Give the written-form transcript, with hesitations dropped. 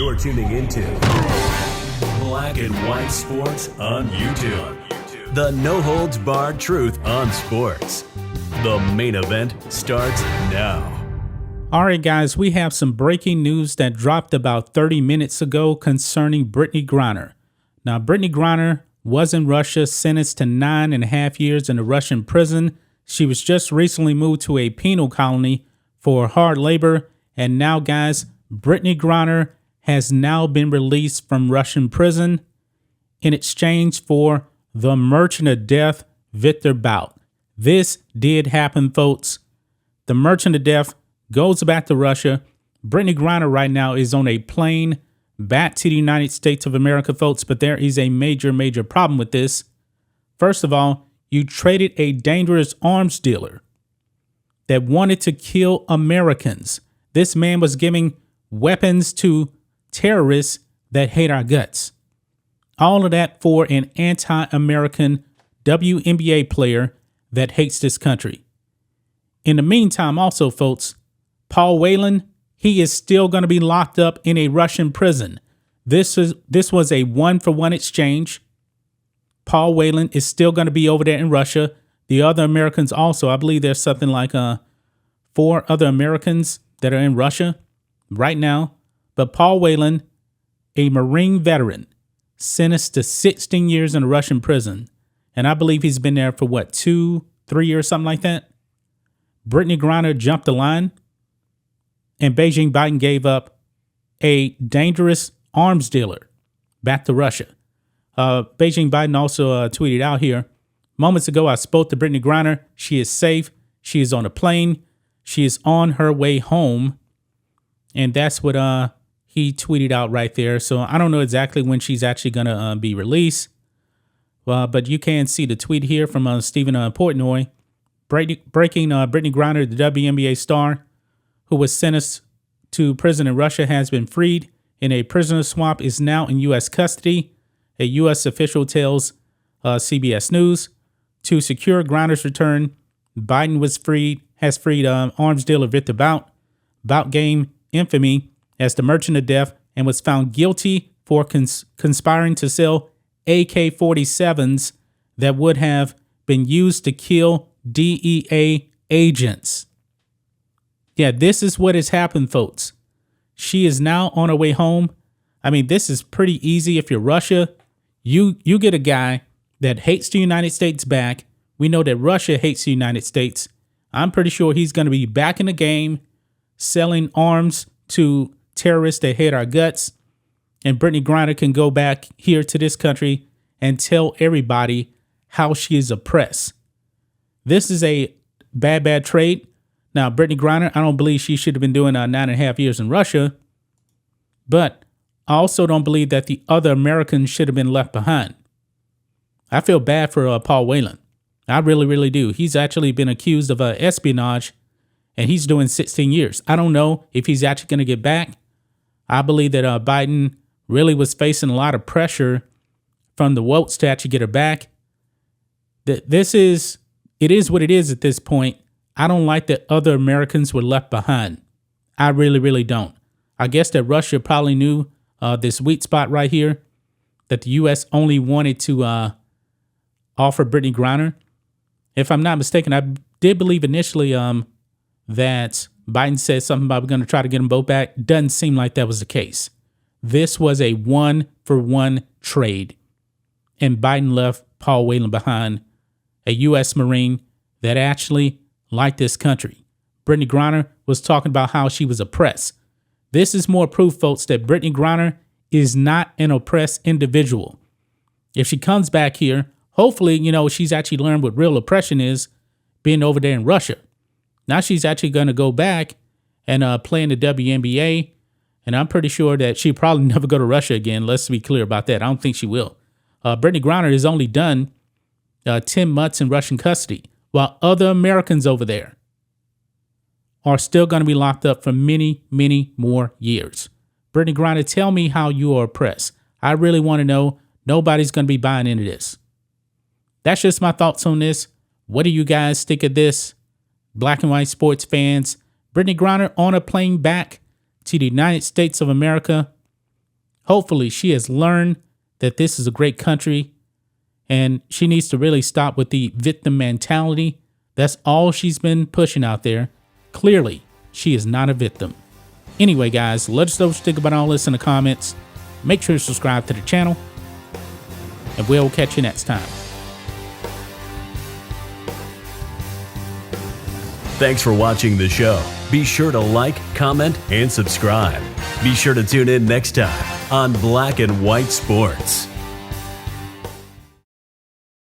You're tuning into Black and White Sports on YouTube. The no-holds-barred truth on sports. The main event starts now. All right, guys, we have some breaking news that dropped about 30 minutes ago concerning Brittney Griner. Now, Brittney Griner was in Russia, sentenced to 9.5 years in a Russian prison. She was just recently moved to a penal colony for hard labor. And now, guys, Brittney Griner has now been released from Russian prison in exchange for the merchant of death, Viktor Bout. This did happen, folks. The merchant of death goes back to Russia. Brittney Griner right now is on a plane back to the United States of America, folks. But there is a major problem with this. First of all, you traded a dangerous arms dealer that wanted to kill Americans. This man was giving weapons to terrorists that hate our guts. All of that for an anti-American WNBA player that hates this country. In the meantime, also, folks, Paul Whelan, he is still going to be locked up in a Russian prison. This was a one-for-one exchange. Paul Whelan is still going to be over there in Russia. The other Americans also, I believe there's something like 4 other Americans that are in Russia right now. But Paul Whelan, a Marine veteran, sentenced to 16 years in a Russian prison. And I believe he's been there for 2-3 years, something like that. Brittney Griner jumped the line, and Beijing Biden gave up a dangerous arms dealer back to Russia. Beijing Biden also tweeted out here, moments ago, I spoke to Brittney Griner. She is safe. She is on a plane. She is on her way home. And that's what he tweeted out right there. So I don't know exactly when she's actually going to be released. But you can see the tweet here from Stephen Portnoy. Breaking Brittney Griner, the WNBA star, who was sentenced to prison in Russia, has been freed in a prisoner swap, is now in U.S. custody. A U.S. official tells CBS News. To secure Griner's return, Biden has freed arms dealer Viktor Bout. Bout gained infamy as the merchant of death and was found guilty for conspiring to sell AK-47s that would have been used to kill DEA agents. Yeah, this is what has happened, folks. She is now on her way home. I mean, this is pretty easy. If you're Russia, you get a guy that hates the United States back. We know that Russia hates the United States. I'm pretty sure he's going to be back in the game selling arms to terrorists that hate our guts. And Brittney Griner can go back here to this country and tell everybody how she is oppressed. This is a bad trade. Now, Brittney Griner, I don't believe she should have been doing 9.5 years in Russia. But I also don't believe that the other Americans should have been left behind. I feel bad for Paul Whelan. I really do. He's actually been accused of espionage, and he's doing 16 years. I don't know if he's actually going to get back. I believe that Biden really was facing a lot of pressure from the votes to actually get her back. It is what it is at this point. I don't like that other Americans were left behind. I really don't. I guess that Russia probably knew this sweet spot right here, that the U.S. only wanted to offer Brittney Griner. If I'm not mistaken, I did believe initially that Biden said something about we're going to try to get them both back. Doesn't seem like that was the case. This was a one-for-one trade. And Biden left Paul Whelan behind, a U.S. Marine that actually liked this country. Brittney Griner was talking about how she was oppressed. This is more proof, folks, that Brittney Griner is not an oppressed individual. If she comes back here, hopefully, she's actually learned what real oppression is being over there in Russia. Now she's actually going to go back and play in the WNBA. And I'm pretty sure that she'll probably never go to Russia again. Let's be clear about that. I don't think she will. Brittney Griner has only done 10 months in Russian custody, while other Americans over there are still going to be locked up for many more years. Brittney Griner, tell me how you are oppressed. I really want to know. Nobody's going to be buying into this. That's just my thoughts on this. What do you guys think of this? Black and white sports fans. Brittney Griner on a plane back to the United States of America. Hopefully she has learned that this is a great country and she needs to really stop with the victim mentality. That's all she's been pushing out there. Clearly, she is not a victim. Anyway, guys, let us know what you think about all this in the comments. Make sure to subscribe to the channel, and we'll catch you next time. Thanks for watching the show. Be sure to like, comment, and subscribe. Be sure to tune in next time on Black and White Sports.